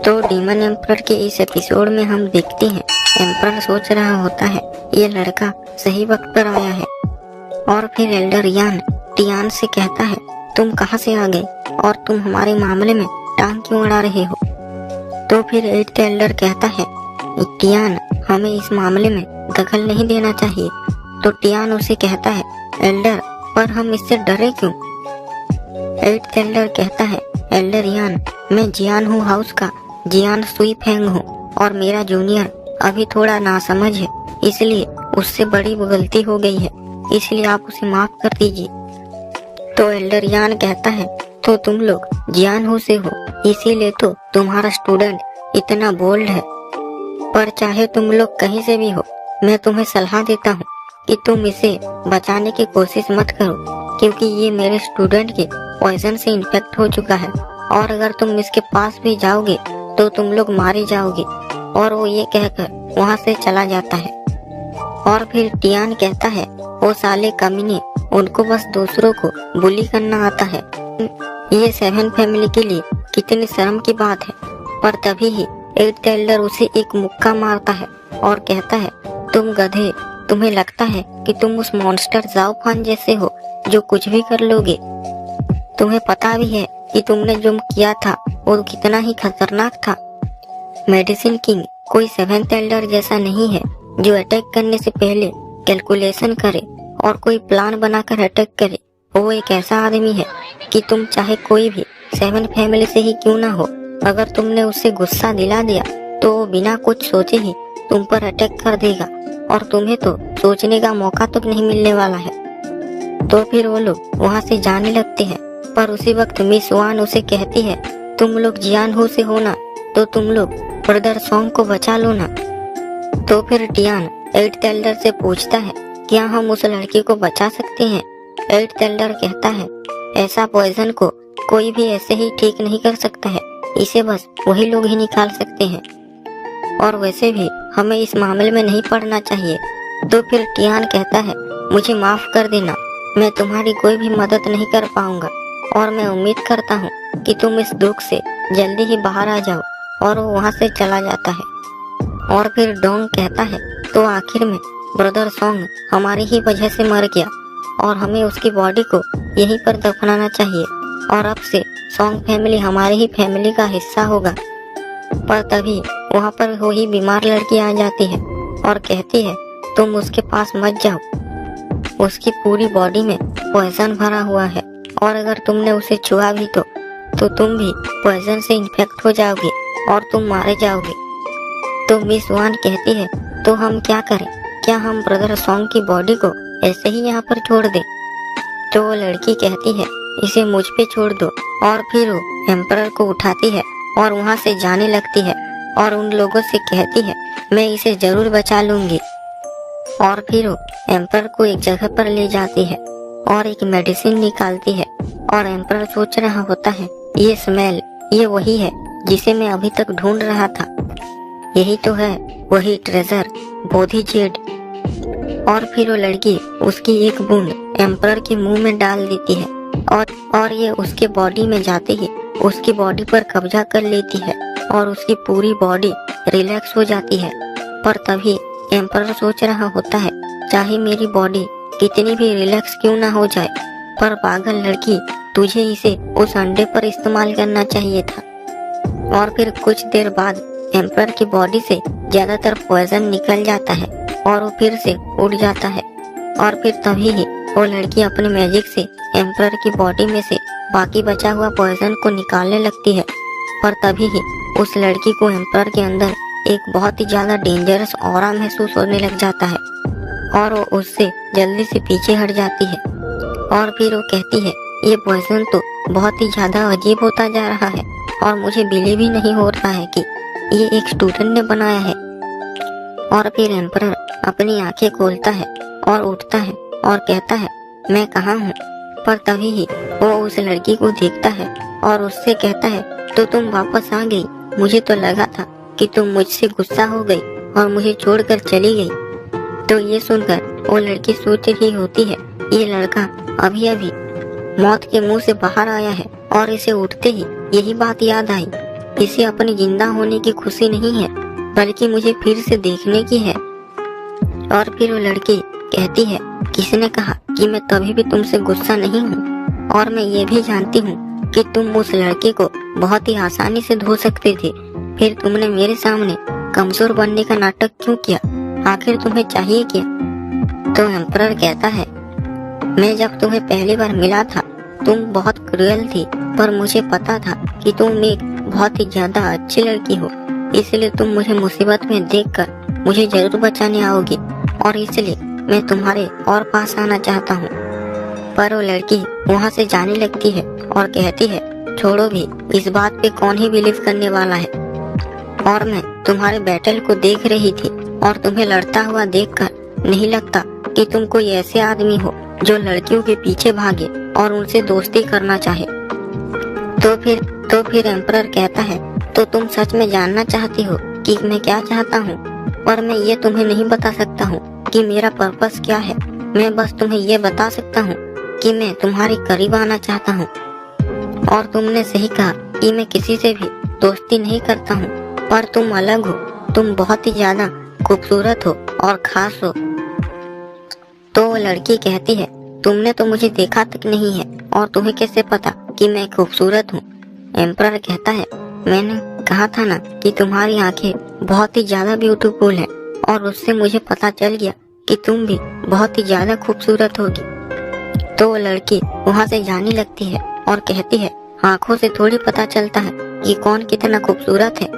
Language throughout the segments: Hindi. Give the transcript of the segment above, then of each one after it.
तो डीमन एम्परर के इस एपिसोड में हम देखते हैं एम्परर सोच रहा होता है ये लड़का सही वक्त पर आया है। और फिर एल्डर यान टियान से कहता है तुम कहाँ से आ गए और तुम हमारे मामले में टांग क्यों अड़ा रहे हो। तो फिर एट्थ एल्डर कहता है टियान हमें इस मामले में दखल नहीं देना चाहिए। तो टियान उसे कहता है एल्डर पर हम इससे डरे क्यों। एट्थ एल्डर कहता है एल्डर यान मैं जियान हूँ हाउस का जियान सुई फेंग हूँ और मेरा जूनियर अभी थोड़ा नासमझ है, इसलिए उससे बड़ी गलती हो गई है, इसलिए आप उसे माफ कर दीजिए। तो एल्डर यान कहता है तो तुम लोग जियान हूँ से हो, इसीलिए तो तुम्हारा स्टूडेंट इतना बोल्ड है। पर चाहे तुम लोग कहीं से भी हो, मैं तुम्हें सलाह देता हूँ कि तुम इसे बचाने की कोशिश मत करो, क्योंकि ये मेरे स्टूडेंट के पॉइजन से इन्फेक्ट हो चुका है और अगर तुम इसके पास भी जाओगे तो तुम लोग मारे जाओगे। और वो ये कहकर वहाँ से चला जाता है। और फिर टियान कहता है वो साले कमीने, उनको बस दूसरों को बुली करना आता है। ये 7 फैमिली के लिए कितनी शर्म की बात है। पर तभी ही एट्थ एल्डर उसे एक मुक्का मारता है और कहता है तुम गधे, तुम्हें लगता है कि तुम उस मॉन्स्टर जाओ फान जैसे हो जो कुछ भी कर लोगे। तुम्हें पता भी है कि तुमने जो किया था वो कितना ही खतरनाक था। मेडिसिन किंग कोई 7th एल्डर जैसा नहीं है जो अटैक करने से पहले कैलकुलेशन करे और कोई प्लान बनाकर अटैक करे। वो एक ऐसा आदमी है कि तुम चाहे कोई भी 7 फैमिली से ही क्यों ना हो, अगर तुमने उसे गुस्सा दिला दिया तो वो बिना कुछ सोचे ही तुम पर अटैक कर देगा और तुम्हें तो सोचने का मौका तक नहीं मिलने वाला है। तो फिर वो लोग वहाँ से जाने लगते हैं। पर उसी वक्त मिस वान उसे कहती है तुम लोग जियान हो से हो ना, तो तुम लोग ब्रदर सॉन्ग को बचा लो ना। तो फिर टियान एट्थ एल्डर से पूछता है क्या हम उस लड़की को बचा सकते हैं। एट्थ एल्डर कहता है ऐसा पॉइजन को कोई भी ऐसे ही ठीक नहीं कर सकता है, इसे बस वही लोग ही निकाल सकते हैं और वैसे भी हमें इस मामले में नहीं पड़ना चाहिए। तो फिर टियान कहता है मुझे माफ कर देना, मैं तुम्हारी कोई भी मदद नहीं कर पाऊंगा और मैं उम्मीद करता हूँ कि तुम इस दुख से जल्दी ही बाहर आ जाओ। और वो वहाँ से चला जाता है। और फिर डोंग कहता है तो आखिर में ब्रदर सॉन्ग हमारी ही वजह से मर गया और हमें उसकी बॉडी को यहीं पर दफनाना चाहिए और अब से सॉन्ग फैमिली हमारी ही फैमिली का हिस्सा होगा। पर तभी वहाँ पर वही बीमार लड़की आ जाती है और कहती है तुम उसके पास मत जाओ, उसकी पूरी बॉडी में पॉइजन भरा हुआ है और अगर तुमने उसे छुआ भी तो तुम भी पॉइजन से इन्फेक्ट हो जाओगे और तुम मारे जाओगे। तो मिस वान कहती है तो हम क्या करें, क्या हम ब्रदर सॉन्ग की बॉडी को ऐसे ही यहाँ पर छोड़ दें। तो वो लड़की कहती है इसे मुझ पे छोड़ दो और फिर वो एम्परर को उठाती है और वहाँ से जाने लगती है और उन लोगों से कहती है मैं इसे जरूर बचा लूंगी। और फिर वो एम्परर को एक जगह पर ले जाती है और एक मेडिसिन निकालती है और एम्परर सोच रहा होता है ये स्मेल, ये वही है जिसे मैं अभी तक ढूंढ रहा था, यही तो है वही ट्रेजर बोधी जेड। और फिर वो लड़की उसकी एक बूंद एम्परर के मुंह में डाल देती है और ये उसके बॉडी में जाते ही उसकी बॉडी पर कब्जा कर लेती है और उसकी पूरी बॉडी रिलैक्स हो जाती है। पर तभी एम्परर सोच रहा होता है चाहे मेरी बॉडी कितनी भी रिलैक्स क्यों ना हो जाए, पर पागल लड़की तुझे इसे उस अंडे पर इस्तेमाल करना चाहिए था। और फिर कुछ देर बाद एम्परर की बॉडी से ज्यादातर पॉइजन निकल जाता है और वो फिर से उड़ जाता है। और फिर तभी ही वो लड़की अपने मैजिक से एम्परर की बॉडी में से बाकी बचा हुआ पॉइजन को निकालने लगती है। पर तभी ही उस लड़की को एम्परर के अंदर एक बहुत ही ज्यादा डेंजरस ऑरा महसूस होने लग जाता है और वो उससे जल्दी से पीछे हट जाती है। और फिर वो कहती है ये पॉइजन तो बहुत ही ज्यादा अजीब होता जा रहा है और मुझे बिलीव ही नहीं हो रहा है कि ये एक स्टूडेंट ने बनाया है। और फिर एम्परर अपनी आंखें खोलता है और उठता है और कहता है मैं कहाँ हूँ। पर तभी ही वो उस लड़की को देखता है और उससे कहता है तो तुम वापस आ गई, मुझे तो लगा था कि तुम मुझसे गुस्सा हो गई और मुझे छोड़कर चली गई। तो ये सुनकर वो लड़की सोच रही होती है ये लड़का अभी अभी मौत के मुंह से बाहर आया है और इसे उठते ही यही बात याद आई। इसे अपने जिंदा होने की खुशी नहीं है, बल्कि मुझे फिर से देखने की है। और फिर वो लड़की कहती है, किसने कहा कि मैं कभी भी तुमसे गुस्सा नहीं हूँ, और मैं ये भी जानती हूँ कि तुम उस लड़के को बहुत ही आसानी से धो सकते थे। फिर तुमने मेरे सामने कमजोर बनने का नाटक क्यों किया? आखिर तुम्हें चाहिए क्या? तो एम्परर कहता है, मैं जब तुम्हें पहली बार मिला था तुम बहुत क्रूएल थी, पर मुझे पता था कि तुम एक बहुत ही ज्यादा अच्छी लड़की हो, इसलिए तुम मुझे मुसीबत में देखकर मुझे जरूर बचाने आओगी, और इसलिए मैं तुम्हारे और पास आना चाहता हूँ। पर वो लड़की वहाँ से जाने लगती है और कहती है, छोड़ो भी, इस बात पे कौन ही बिलीव करने वाला है। और मैं तुम्हारे बैटल को देख रही थी और तुम्हें लड़ता हुआ देखकर नहीं लगता कि तुम कोई ऐसे आदमी हो जो लड़कियों के पीछे भागे और उनसे दोस्ती करना चाहे। तो फिर एम्परर कहता है, तो तुम सच में जानना चाहती हो कि मैं क्या चाहता हूँ? पर मैं ये तुम्हें नहीं बता सकता हूँ कि मेरा पर्पस क्या है। मैं बस तुम्हें ये बता सकता हूँ कि मैं तुम्हारे करीब आना चाहता हूँ। और तुमने सही कहा कि मैं किसी से भी दोस्ती नहीं करता हूँ, पर तुम अलग हो, तुम बहुत ही ज्यादा खूबसूरत हो और खास हो। तो वो लड़की कहती है, तुमने तो मुझे देखा तक नहीं है और तुम्हें कैसे पता कि मैं खूबसूरत हूँ? एम्परर कहता है, मैंने कहा था ना कि तुम्हारी आंखें बहुत ही ज्यादा ब्यूटीफुल है, और उससे मुझे पता चल गया कि तुम भी बहुत ही ज्यादा खूबसूरत होगी। तो वो लड़की वहाँ से जाने लगती है और कहती है, आंखों से थोड़ी पता चलता है कि कौन कितना खूबसूरत है।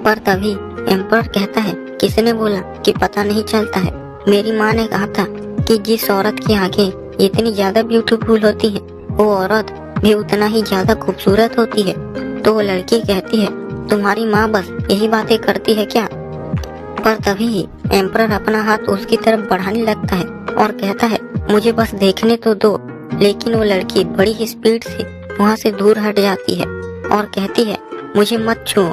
पर तभी एम्परर कहता है, किसने बोला कि पता नहीं चलता है? मेरी माँ ने कहा था कि जिस औरत की आंखें इतनी ज्यादा ब्यूटीफुल होती है, वो औरत भी उतना ही ज्यादा खूबसूरत होती है। तो वो लड़की कहती है, तुम्हारी माँ बस यही बातें करती है क्या? पर तभी एम्परर अपना हाथ उसकी तरफ बढ़ाने लगता है और कहता है, मुझे बस देखने तो दो। लेकिन वो लड़की बड़ी ही स्पीड से वहाँ से दूर हट जाती है और कहती है, मुझे मत छुओ,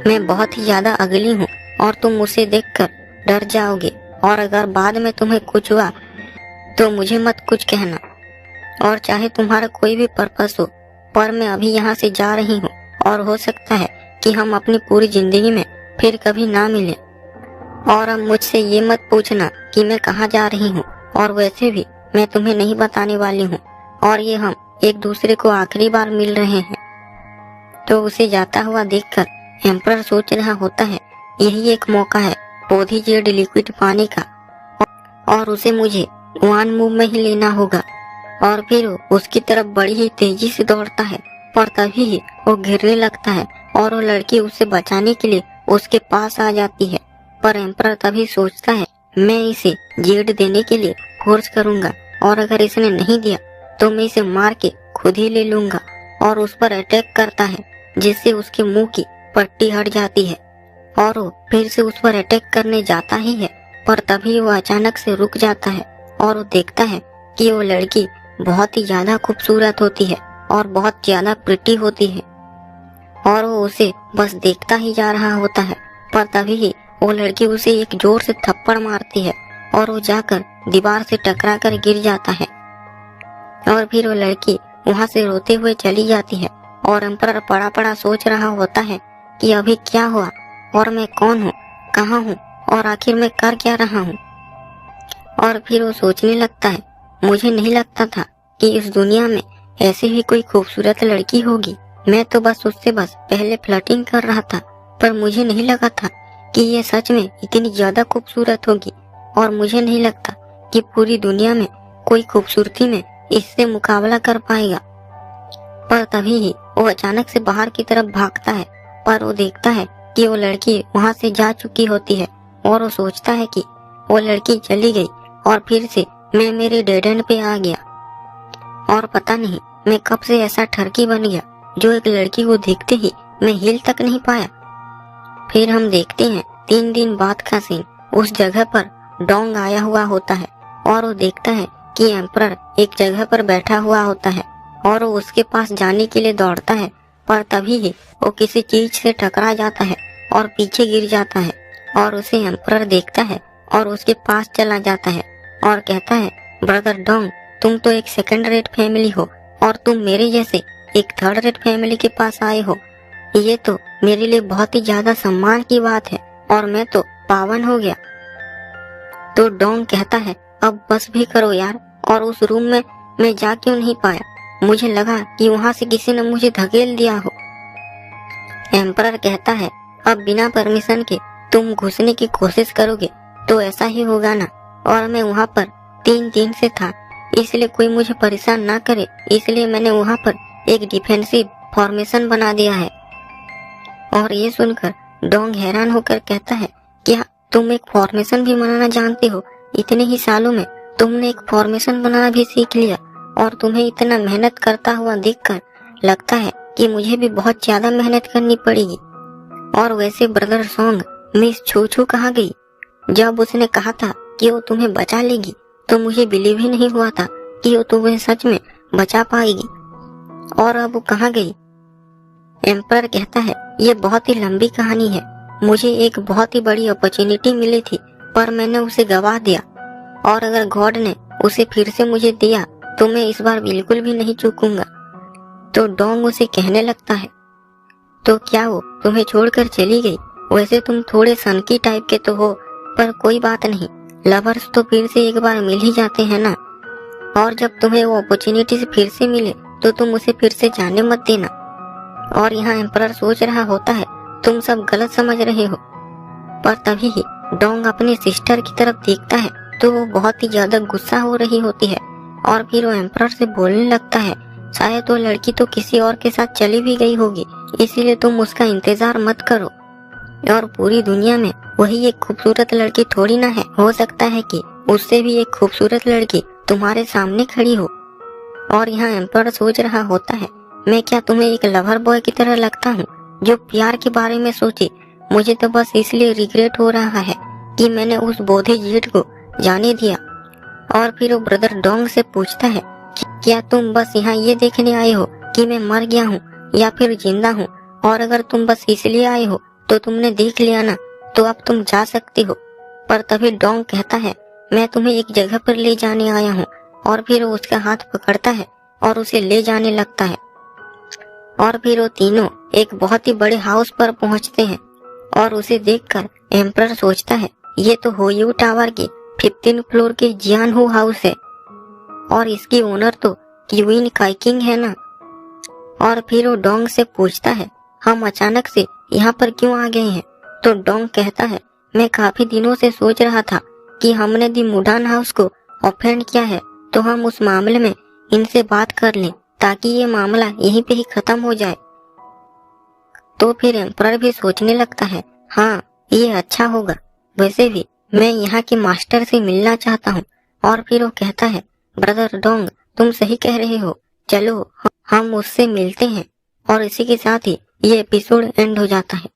मैं बहुत ही ज्यादा अगली हूँ और तुम मुझे देखकर डर जाओगे, और अगर बाद में तुम्हें कुछ हुआ तो मुझे मत कुछ कहना, और चाहे तुम्हारा कोई भी पर्पस हो, पर मैं अभी यहाँ से जा रही हूँ और हो सकता है कि हम अपनी पूरी जिंदगी में फिर कभी ना मिले। और अब मुझसे ये मत पूछना कि मैं कहाँ जा रही हूँ, और वैसे भी मैं तुम्हें नहीं बताने वाली हूँ, और ये हम एक दूसरे को आखिरी बार मिल रहे हैं। तो उसे जाता हुआ देखकर एम्परर सोच रहा होता है, यही एक मौका है पोधी जेड लिक्विड पाने का, और उसे मुझे वन मूव में ही लेना होगा। और फिर वो उसकी तरफ बड़ी ही तेजी से दौड़ता है, पर तभी ही वो गिरने लगता है और वो लड़की उसे बचाने के लिए उसके पास आ जाती है। पर एम्परर तभी सोचता है, मैं इसे जेड देने के लिए फोर्स करूंगा, और अगर इसने नहीं दिया तो मैं इसे मार के खुद ही ले लूंगा। और उस पर अटैक करता है, जिससे उसके मुंह की पट्टी हट जाती है, और वो फिर से उस पर अटैक करने जाता ही है। पर तभी वो अचानक से रुक जाता है और वो देखता है कि वो लड़की बहुत ही ज्यादा खूबसूरत होती है और बहुत ज्यादा प्रिटी होती है, और वो उसे बस देखता ही जा रहा होता है। पर तभी ही वो लड़की उसे एक जोर से थप्पड़ मारती है और वो जाकर दीवार से टकरा कर गिर जाता है। और फिर वो लड़की वहाँ से रोते हुए चली जाती है, और एम्परर पड़ा पड़ा सोच रहा होता है कि अभी क्या हुआ, और मैं कौन हूँ, कहाँ हूँ, और आखिर मैं कर क्या रहा हूँ। और फिर वो सोचने लगता है, मुझे नहीं लगता था कि इस दुनिया में ऐसी भी कोई खूबसूरत लड़की होगी। मैं तो बस उससे पहले फ्लर्टिंग कर रहा था, पर मुझे नहीं लगा था कि ये सच में इतनी ज्यादा खूबसूरत होगी, और मुझे नहीं लगता कि पूरी दुनिया में कोई खूबसूरती में इससे मुकाबला कर पाएगा। पर तभी ही वो अचानक से बाहर की तरफ भागता है, पर वो देखता है कि वो लड़की वहाँ से जा चुकी होती है, और वो सोचता है कि वो लड़की चली गई और फिर से मैं मेरे डेड एंड पे आ गया, और पता नहीं मैं कब से ऐसा ठरकी बन गया जो एक लड़की को देखते ही मैं हिल तक नहीं पाया। फिर हम देखते हैं 3 दिन बाद का सीन। उस जगह पर डोंग आया हुआ होता है, और वो देखता है कि एम्परर एक जगह पर बैठा हुआ होता है, और वो उसके पास जाने के लिए दौड़ता है। पर तभी ही वो किसी चीज से टकरा जाता है और पीछे गिर जाता है, और उसे एम्परर देखता है और उसके पास चला जाता है और कहता है, ब्रदर डोंग, तुम तो एक सेकंड रेट फैमिली हो, और तुम मेरे जैसे एक थर्ड रेट फैमिली के पास आए हो, ये तो मेरे लिए बहुत ही ज्यादा सम्मान की बात है और मैं तो पावन हो गया। तो डोंग कहता है, अब बस भी करो यार। और उस रूम में मैं जा क्यों नहीं पाया? मुझे लगा कि वहां से किसी ने मुझे धकेल दिया हो। एम्परर कहता है, अब बिना परमिशन के तुम घुसने की कोशिश करोगे तो ऐसा ही होगा ना। और मैं वहां पर 3-3 से था, इसलिए कोई मुझे परेशान ना करे, इसलिए मैंने वहां पर एक डिफेंसिव फॉर्मेशन बना दिया है। और ये सुनकर डोंग हैरान होकर कहता है, क्या तुम एक फॉर्मेशन भी बनाना जानते हो? इतने ही सालों में तुमने एक फॉर्मेशन बनाना भी सीख लिया। और तुम्हें इतना मेहनत करता हुआ देखकर लगता है कि मुझे भी बहुत ज्यादा मेहनत करनी पड़ेगी। और वैसे ब्रदर सोंग, मिस छू छू कहाँ गई? जब उसने कहा था कि वो तुम्हें बचा लेगी तो मुझे बिलीव ही नहीं हुआ था कि वो तुम्हें सच में बचा पाएगी। और अब वो कहाँ गई? एम्परर कहता है, ये बहुत ही लंबी कहानी है। मुझे एक बहुत ही बड़ी अपॉर्चुनिटी मिली थी पर मैंने उसे गवा दिया। और अगर गॉड ने उसे फिर से मुझे दिया तो मैं इस बार बिल्कुल भी नहीं चूकूंगा। तो डोंग उसे कहने लगता है, तो क्या वो तुम्हें छोड़कर चली गई? वैसे तुम थोड़े सनकी टाइप के तो हो, पर कोई बात नहीं, लवर्स तो फिर से एक बार मिल ही जाते हैं ना। और जब तुम्हें वो अपॉर्चुनिटी से फिर से मिले तो तुम उसे फिर से जाने मत देना। और यहाँ एम्परर सोच रहा होता है, तुम सब गलत समझ रहे हो। पर तभी ही डोंग अपनी सिस्टर की तरफ देखता है तो वो बहुत ही ज्यादा गुस्सा हो रही होती है। और फिर वो एम्परर से बोलने लगता है, शायद वो लड़की तो किसी और के साथ चली भी गई होगी, इसीलिए तुम उसका इंतजार मत करो। और पूरी दुनिया में वही एक खूबसूरत लड़की थोड़ी ना है, हो सकता है कि उससे भी एक खूबसूरत लड़की तुम्हारे सामने खड़ी हो। और यहाँ एम्परर सोच रहा होता है, मैं क्या तुम्हें एक लवर बॉय की तरह लगता हूँ जो प्यार के बारे में सोचे? मुझे तो बस इसलिए रिग्रेट हो रहा है कि मैंने उस बोधे जेठ को जाने दिया। और फिर वो ब्रदर डोंग से पूछता है, क्या तुम बस यहाँ ये देखने आए हो कि मैं मर गया हूँ या फिर जिंदा हूँ? और अगर तुम बस इसलिए आए हो तो तुमने देख लिया ना, तो अब तुम जा सकते हो। पर तभी डोंग कहता है, मैं तुम्हें एक जगह पर ले जाने आया हूँ। और फिर वो उसका हाथ पकड़ता है और उसे ले जाने लगता है। और फिर वो तीनों एक बहुत ही बड़े हाउस पर पहुंचते हैं। और उसे देखकर एम्परर सोचता है, ये तो होयू टावर के 15 फ्लोर के जियानहू हाउस है और इसकी ओनर तो क्वीन काइकिंग है ना। और फिर वो डोंग से पूछता है, हम अचानक से यहाँ पर क्यों आ गए हैं? तो डोंग कहता है, मैं काफी दिनों से सोच रहा था कि हमने दी मुडान हाउस को ऑफेंड किया है, तो हम उस मामले में इनसे बात कर लें ताकि ये मामला यहीं पे ही खत्म हो जाए। तो फिर एम्परर भी सोचने लगता है, हाँ ये अच्छा होगा। वैसे भी मैं यहाँ के मास्टर से मिलना चाहता हूँ। और फिर वो कहता है, ब्रदर डोंग तुम सही कह रहे हो, चलो हम उससे मिलते हैं। और इसी के साथ ही ये एपिसोड एंड हो जाता है।